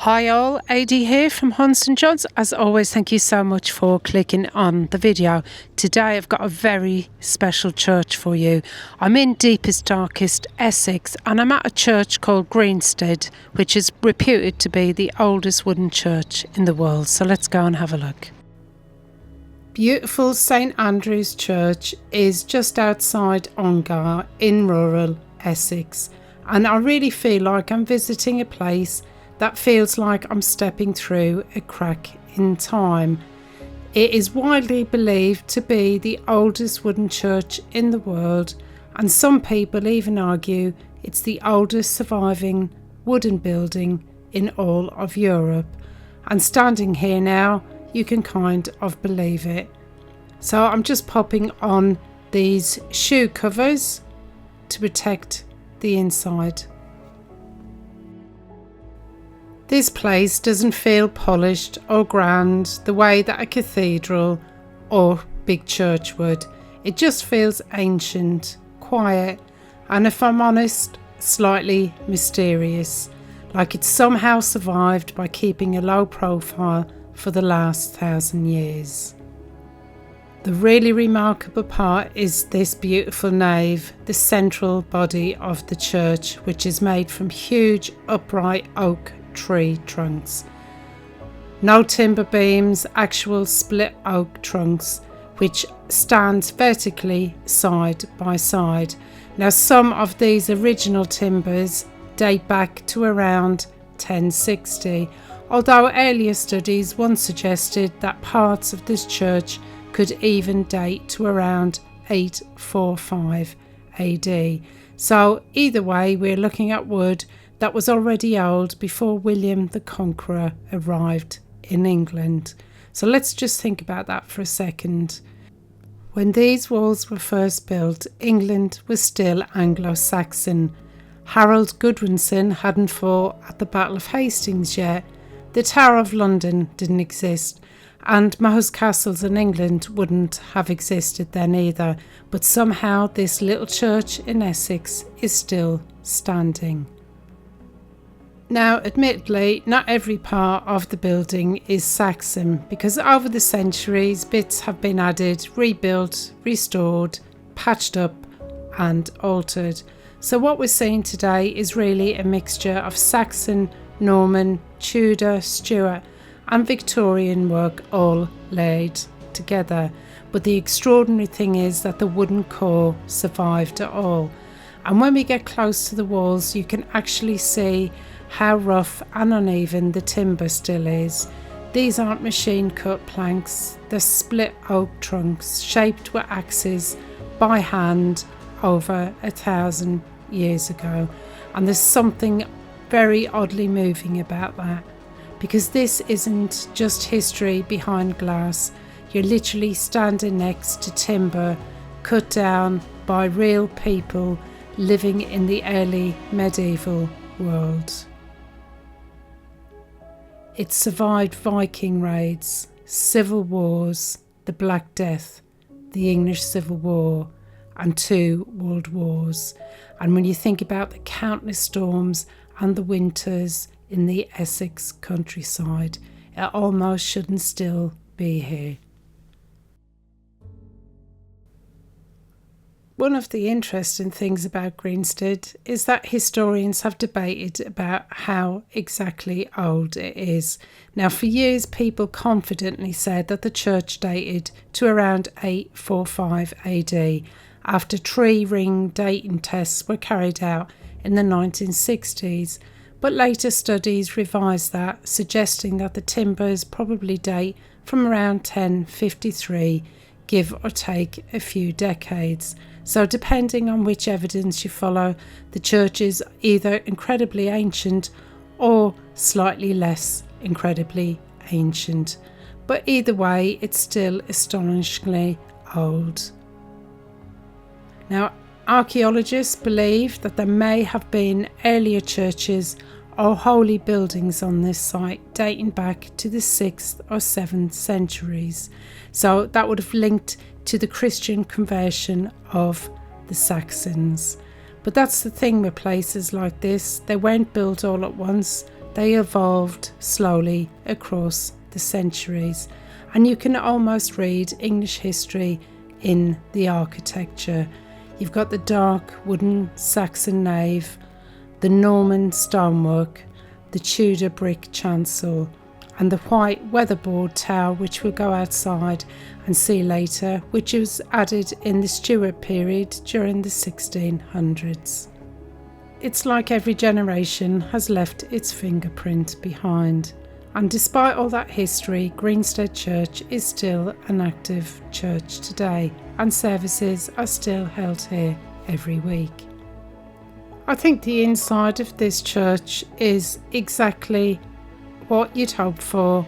Hi all, AD here from Jaunts. As always, thank you so much for clicking on the video. Today I've got a very special church for you. I'm in deepest, darkest Essex and I'm at a church called Greensted, which is reputed to be the oldest wooden church in the world. So let's go and have a look. Beautiful St Andrew's Church is just outside Ongar in rural Essex, and I really feel like I'm visiting a place that feels like I'm stepping through a crack in time. It is widely believed to be the oldest wooden church in the world, and some people even argue it's the oldest surviving wooden building in all of Europe. And standing here now, you can kind of believe it. So I'm just popping on these shoe covers to protect the inside. This place doesn't feel polished or grand the way that a cathedral or big church would. It just feels ancient, quiet, and if I'm honest, slightly mysterious, like it's somehow survived by keeping a low profile for the last 1,000 years. The really remarkable part is this beautiful nave, the central body of the church, which is made from huge upright oak tree trunks. No timber beams, actual split oak trunks which stand vertically side by side. Now some of these original timbers date back to around 1060, although earlier studies once suggested that parts of this church could even date to around 845 AD. So either way, we're looking at wood that was already old before William the Conqueror arrived in England. So let's just think about that for a second. When these walls were first built, England was still Anglo-Saxon. Harold Godwinson hadn't fought at the Battle of Hastings yet. The Tower of London didn't exist, and most castles in England wouldn't have existed then either. But somehow this little church in Essex is still standing. Now, admittedly, not every part of the building is Saxon, because over the centuries bits have been added, rebuilt, restored, patched up and altered. So what we're seeing today is really a mixture of Saxon, Norman, Tudor, Stuart and Victorian work all laid together. But the extraordinary thing is that the wooden core survived it all. And when we get close to the walls, you can actually see how rough and uneven the timber still is. These aren't machine cut planks, they're split oak trunks shaped with axes by hand over 1,000 years ago. And there's something very oddly moving about that, because this isn't just history behind glass. You're literally standing next to timber cut down by real people living in the early medieval world. It survived Viking raids, civil wars, the Black Death, the English Civil War and 2 world wars. And when you think about the countless storms and the winters in the Essex countryside, it almost shouldn't still be here. One of the interesting things about Greensted is that historians have debated about how exactly old it is. Now, for years, people confidently said that the church dated to around 845 AD, after tree ring dating tests were carried out in the 1960s. But later studies revised that, suggesting that the timbers probably date from around 1053, give or take a few decades. So depending on which evidence you follow, the church is either incredibly ancient or slightly less incredibly ancient. But either way, it's still astonishingly old. Now, archaeologists believe that there may have been earlier churches or holy buildings on this site dating back to the 6th or 7th centuries. So that would have linked to the Christian conversion of the Saxons. But that's the thing with places like this, they weren't built all at once. they evolved slowly across the centuries, and you can almost read English history in the architecture. You've got the dark wooden Saxon nave, the Norman stonework, the Tudor brick chancel, and the white weatherboard tower, which we'll go outside and see later, which was added in the Stuart period during the 1600s. It's like every generation has left its fingerprint behind. And despite all that history, Greensted Church is still an active church today, and services are still held here every week. I think the inside of this church is exactly what you'd hope for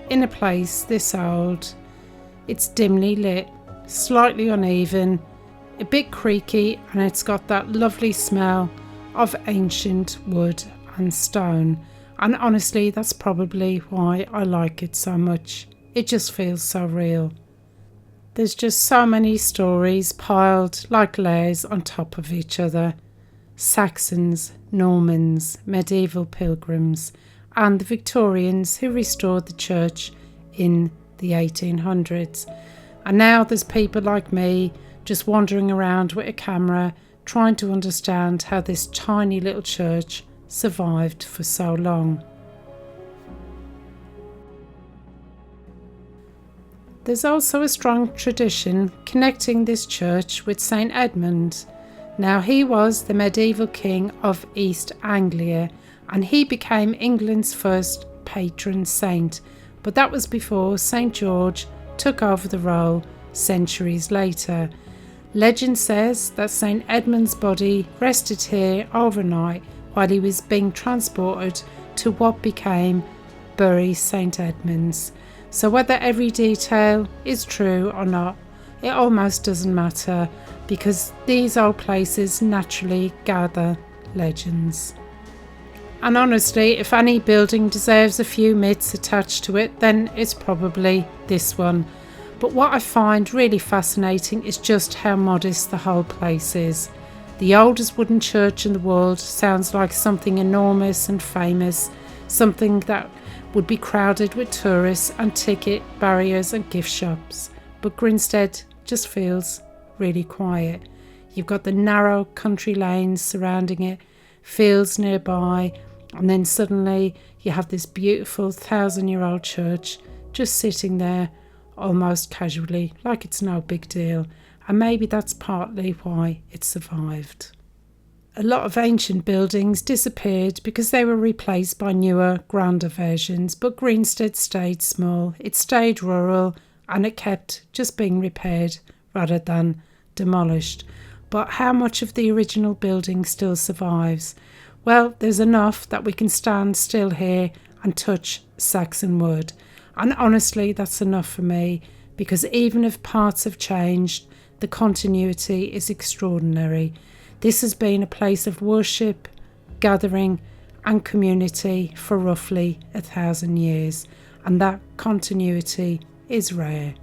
in a place this old. It's dimly lit, slightly uneven, a bit creaky, and it's got that lovely smell of ancient wood and stone. And honestly, that's probably why I like it so much. It just feels so real. There's just so many stories piled like layers on top of each other. Saxons, Normans, medieval pilgrims, and the Victorians who restored the church in the 1800s. And now there's people like me just wandering around with a camera trying to understand how this tiny little church survived for so long. There's also a strong tradition connecting this church with St Edmund. Now, he was the medieval king of East Anglia, and he became England's first patron saint, but that was before St George took over the role centuries later. Legend says that St Edmund's body rested here overnight while he was being transported to what became Bury St Edmunds. So whether every detail is true or not, it almost doesn't matter, because these old places naturally gather legends. And honestly, if any building deserves a few myths attached to it, then it's probably this one. But what I find really fascinating is just how modest the whole place is. The oldest wooden church in the world sounds like something enormous and famous, something that would be crowded with tourists and ticket barriers and gift shops. But Greensted just feels really quiet. You've got the narrow country lanes surrounding it, fields nearby, and then suddenly you have this beautiful 1,000-year-old church just sitting there almost casually, like it's no big deal. And maybe that's partly why it survived. A lot of ancient buildings disappeared because they were replaced by newer, grander versions, but Greensted stayed small, it stayed rural, and it kept just being repaired rather than demolished. But how much of the original building still survives? Well, there's enough that we can stand still here and touch Saxon wood. And honestly, that's enough for me, because even if parts have changed, the continuity is extraordinary. This has been a place of worship, gathering and community for roughly 1,000 years, and that continuity is rare.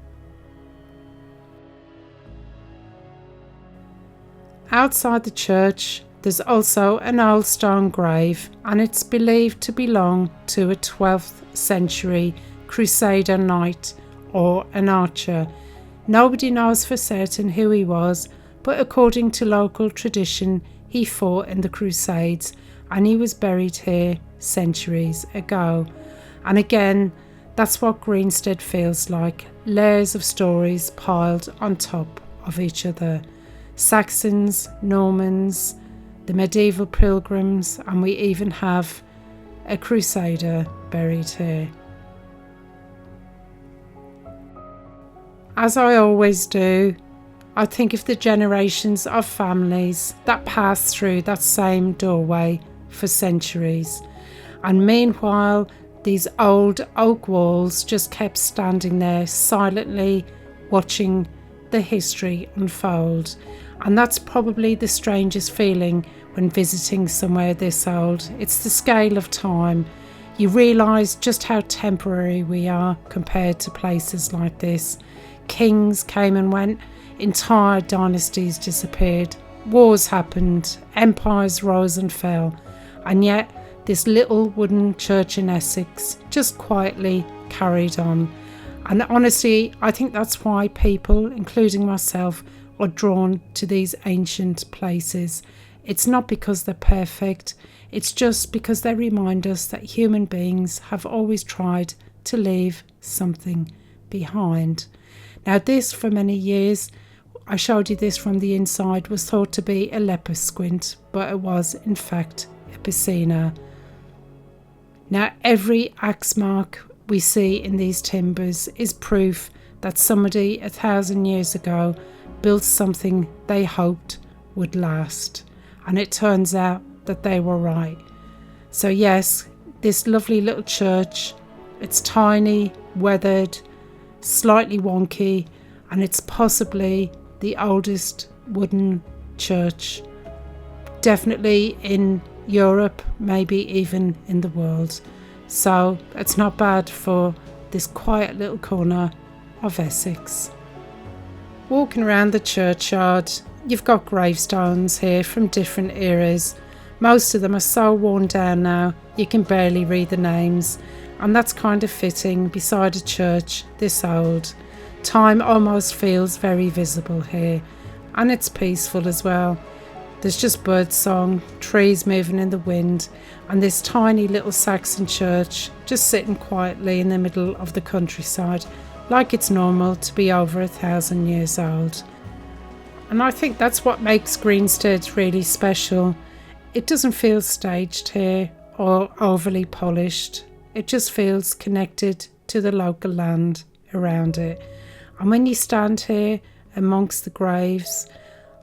Outside the church, there's also an old stone grave, and it's believed to belong to a 12th century Crusader knight or an archer. Nobody knows for certain who he was, but according to local tradition, he fought in the Crusades and he was buried here centuries ago. And again, that's what Greensted feels like, layers of stories piled on top of each other. Saxons, Normans, the medieval pilgrims, and we even have a Crusader buried here. As I always do, I think of the generations of families that passed through that same doorway for centuries. And meanwhile, these old oak walls just kept standing there silently watching the history unfold. And that's probably the strangest feeling when visiting somewhere this old. It's the scale of time. You realise just how temporary we are compared to places like this. Kings came and went, entire dynasties disappeared, wars happened, empires rose and fell, and yet this little wooden church in Essex just quietly carried on. And honestly, I think that's why people, including myself, are drawn to these ancient places. It's not because they're perfect, it's just because they remind us that human beings have always tried to leave something behind. Now this, for many years, I showed you this from the inside, was thought to be a leper squint, but it was in fact a piscina. Now every axe mark we see in these timbers is proof that somebody 1,000 years ago built something they hoped would last, and it turns out that they were right. So yes, this lovely little church, it's tiny, weathered, slightly wonky, and it's possibly the oldest wooden church, definitely in Europe, maybe even in the world. So it's not bad for this quiet little corner of Essex. Walking around the churchyard, you've got gravestones here from different eras. Most of them are so worn down now you can barely read the names, and that's kind of fitting beside a church this old. Time almost feels very visible here, and it's peaceful as well. There's just birdsong, trees moving in the wind, and this tiny little Saxon church just sitting quietly in the middle of the countryside, like it's normal to be over 1,000 years old. And I think that's what makes Greensted really special. It doesn't feel staged here or overly polished. It just feels connected to the local land around it. And when you stand here amongst the graves,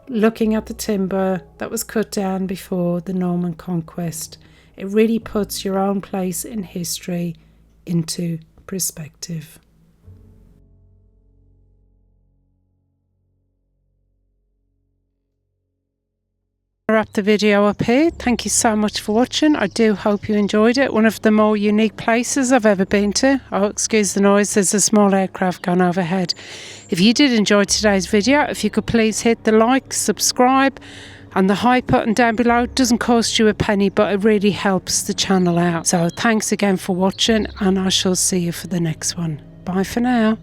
looking at the timber that was cut down before the Norman Conquest, it really puts your own place in history into perspective. I'll wrap the video up here. Thank you so much for watching. I do hope you enjoyed it. One of the more unique places I've ever been to. Oh, excuse the noise, there's a small aircraft going overhead. If you did enjoy today's video, if you could please hit the like, subscribe, and the hype button down below. It doesn't cost you a penny, but it really helps the channel out. So thanks again for watching, and I shall see you for the next one. Bye for now.